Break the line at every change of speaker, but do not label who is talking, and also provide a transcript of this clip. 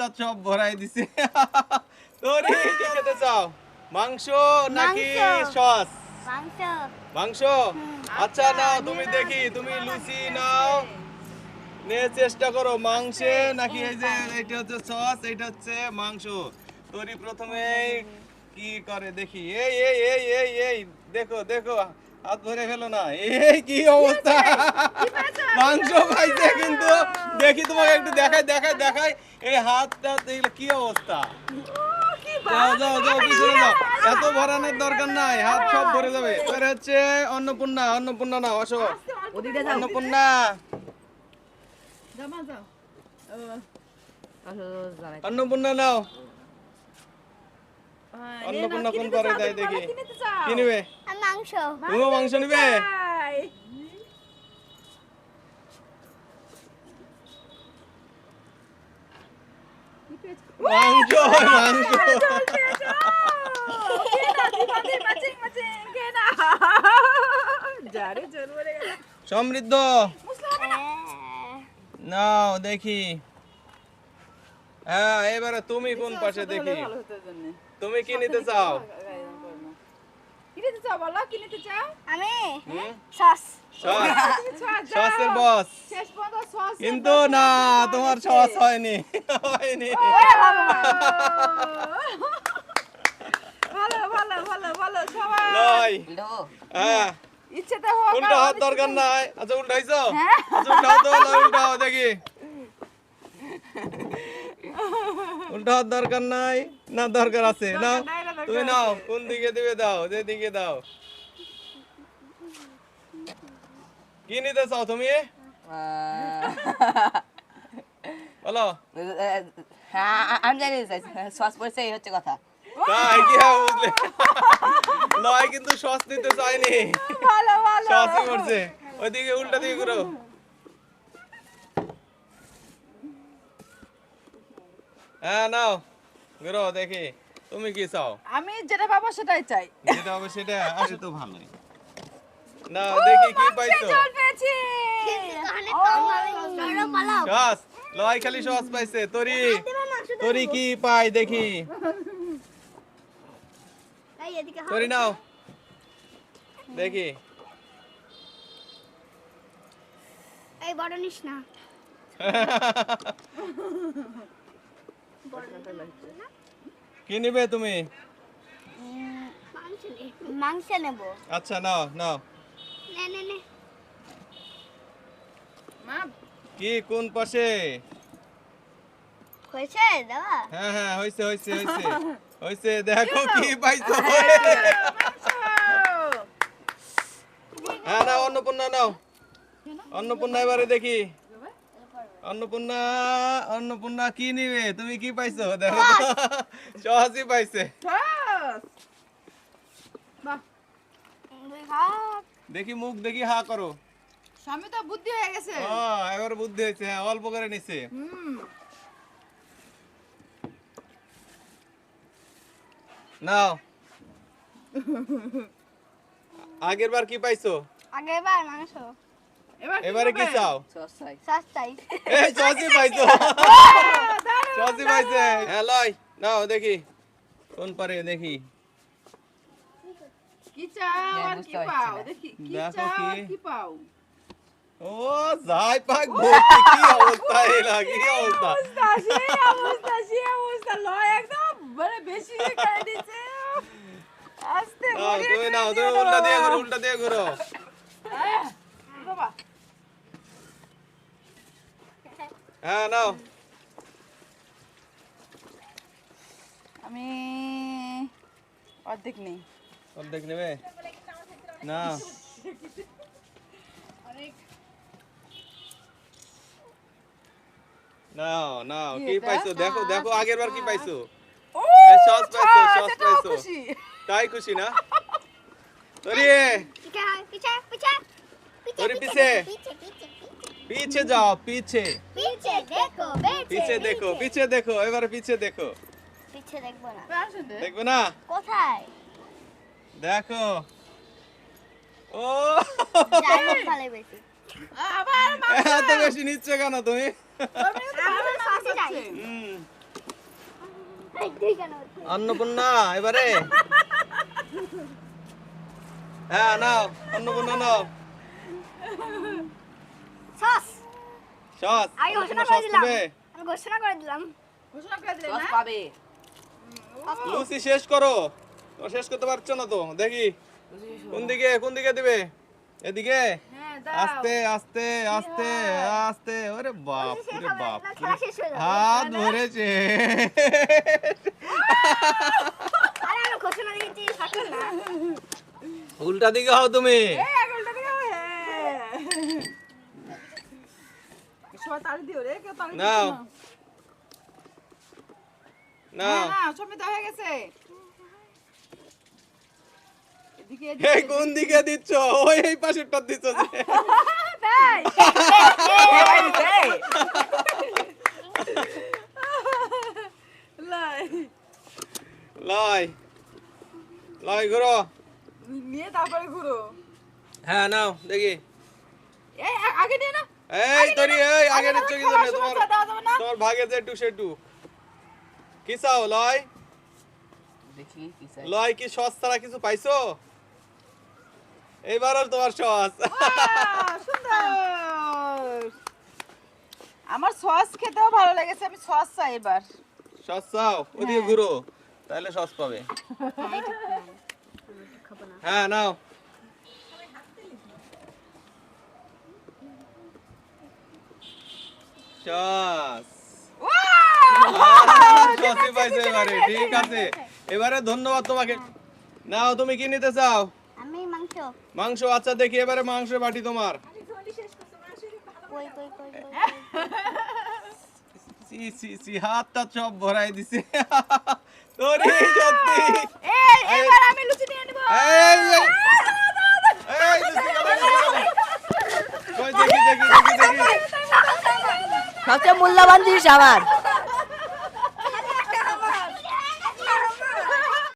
হাতটা সব ভরাই দিছে। তোরি কি খেতে চাও, মাংস নাকি সস?
মাংস।
মাংস। আচ্ছা নাও, তুমি দেখি তুমি লুচি নাও, নিয়ে চেষ্টা করো মাংসে নাকি এই যে এটা হচ্ছে সস, এটা হচ্ছে মাংস। তোরি প্রথমে কি করে দেখি। এই এই এই এই এই দেখো দেখো, হাত ধরে ফেলো না। এই কি অবস্থা, মাংস খাইছে কিন্তু। দেখি তোমাকে একটু দেখাই দেখাই দেখাই, এই হাতটা দেখলে কি অবস্থা। যাও যাও যাও, পিছনে যাও, এত ভরানোর দরকার নাই, হাত সব ভরে যাবে। এবার হচ্ছে অন্নপূর্ণা, অন্নপূর্ণা নাও, আসো অন্নপূর্ণা। অন্নপূর্ণা নাও, অন্নপূর্ণা কোন পারে দেয় দেখি। কি নিবে?
মাংস।
তুমিও মাংস নিবে? মাংস মাংস। সমৃদ্ধ নাও দেখি। হ্যাঁ, এবারে তুমি কোন পাশে দেখি, তুমি কি নিতে চাও?
আমি
হুম?
সস।
সস, সসের বস। কিন্তু না, তোমার সস হয়নি, হয়নি। লয়। হ্যাঁ, উল্টা হাত দরকার নাই। আচ্ছা উল্টাইছো? আচ্ছা উল্টাও তো, লয় উল্টাও দেখি। উল্টা হাত দরকার নাই না, দরকার আছে? নাও তুমি নাও, কোন দিকে দিবে দাও, যেদিকে দাও। কি নিতে চাও তুমি, বলো।
আমি জানি সস পড়ছে এই হচ্ছে কথা।
তাই কি হবে বুঝলে? লয় কিন্তু সস নিতে চাইনি, সসই করছে। ওইদিকে উল্টা দিকে ঘুরো। হ্যাঁ নাও, ঘুরো দেখি তুমি কি চাও।
আমি যেটা পাবো সেটাই চাই।
যেটা হবে সেটা আসে তো ভালোই। নাও দেখি কি পাইছো। সস, লয় খালি সস পাইছে। তোরি, তোরি কি পাই দেখি। তোরি নাও দেখি।
এই বড় নিস না।
কি নিবে তুমি?
মাংস নেব।
আচ্ছা নাও নাও।
নে নে নে।
কি কোন পাশে?
হয়েছে দাদা?
হ্যাঁ হ্যাঁ, হইছে হইছে হইছে হইছে। দেখো কি পাইছো। হ্যাঁ নাও, অন্নপূর্ণা নাও, অন্নপূর্ণা এবারে দেখি। অন্নপূর্ণা, অন্নপূর্ণা কি নিবে? তুমি কি পাইছো দেখো তো। সহজই পাইছে। দেখি মুখ দেখি, হা করো।
স্বামী তো বুদ্ধি হয়ে গেছে।
এবার বুদ্ধি হয়েছে। হ্যাঁ, অল্প করে নিছে। নাও, আগের বার কি পাইছো?
আগেরবার মাংস।
এবারে কি চাও?
সস চাই।
সস চাই।
এই সসই পাইছো, সসই পাইছে। হ্যাঁ লয়, নাও দেখি কোন পারে দেখি।
কি চাও আর কি পাও দেখি। কি
দেখো
চাও আর
কি।
কি পাও।
ও যাই পাক ভর্তি, কি অবস্থা এলা, কি অবস্থা।
অবস্থা লয় একদম মানে বেশি করে দিছে। আস্তে
নাও তুমি নাও, তুমি উল্টা দিয়ে ঘুরো, উল্টা দিয়ে ঘুরো।
বাবা
হ্যাঁ নাও।
আমি অর্ধেক নেই।
অর্ধেক নেবে না? নাও নাও, কি পাইছো দেখো দেখো, আগের বার কি পাইছো। এই সস পাইছো, সস পাইছো। তাই খুশি না? তোরি,
পিছা পিছা পিছা।
তোরি পিছে, পিছে যাও, পিছে,
পিছে দেখো,
পিছে দেখো, পিছে দেখো, এবারে পিছে দেখো।
পিছে দেখবো না।
দেখবে না?
কোথায়?
দেখো। ও
ডায়লগ ভালো বেশি।
আবার
এত বেশি নিচ্ছ কেন তুমি?
আমার সসই চাই। এই তুই কেন উঠছিস?
অন্নপূর্ণা এবারে হ্যাঁ নাও অন্নপূর্ণা নাও
সস
সস
আমি ঘোষণা
সস
করে দিলাম
দিবে?
আমি ঘোষণা করে দিলাম
ঘোষণা করে দিলে
সস
না
পাবে
লুচি শেষ করো ও শেষ করতে পারছো না তো দেখি কোন দিকে দিবে এদিকে
হ্যাঁ দাও
আস্তে আস্তে আস্তে আস্তে ওরে বাপ
শেষ
রে
হবে
বাপ
না খেলা শেষ হয়ে যাবে
হাত ধরেছে
আরে আমি ঘোষণা দিয়েছি থাকুন না
উল্টা দিকে হও তুমি
এই আঙুলটা দিকে হ্যাঁ সবাই তালি দিও রে কেউ তালি
নাও
দিও না
নাও
না সমিতা হয়ে গেছে এদিকে
এই কোন দিকে দিচ্ছ ওই এই পাশেরটা দিচ্ছ যে।
তাই লাই
লয় লয় ঘুরো
নিয়ে তারপরে ঘুরো
হ্যাঁ নাও দেখি
এই আগে নিয়ে না
এই তরি এই আগে নিচ্ছ কি জন্য তোমার
সমস্যা দেওয়া যাবে না
তোমার ভাগে যেটু সেটু কি চাও লয়
দেখি কি চাই
লয় কি সস ছাড়া কিছু পাইছো এইবারও তোমার সস
বাহ, সুন্দর আমার সস খেতেও ভালো লেগেছে আমি সস চাই এবার
সস চাও ওদিকে ঘুরো তাহলে সস পাবে হ্যাঁ নাও সস সসই পাইছো এবারে ঠিক আছে এবারে ধন্যবাদ তোমাকে নাও তুমি কি নিতে চাও
আমি মাংস
মাংস আচ্ছা দেখি এবারে মাংসের বাটি তোমার
কই কই কই কই
সি সি সি হাতটা সব ভরাই দিছে তোরে সত্যি
এই এবার আমি লুচি নিয়ে নিব
এই এই লুচি গেল, লুচি গেল। কই দেখি দেখি দেখি দেখি
সবচেয়ে মূল্যবান জিনিস আমার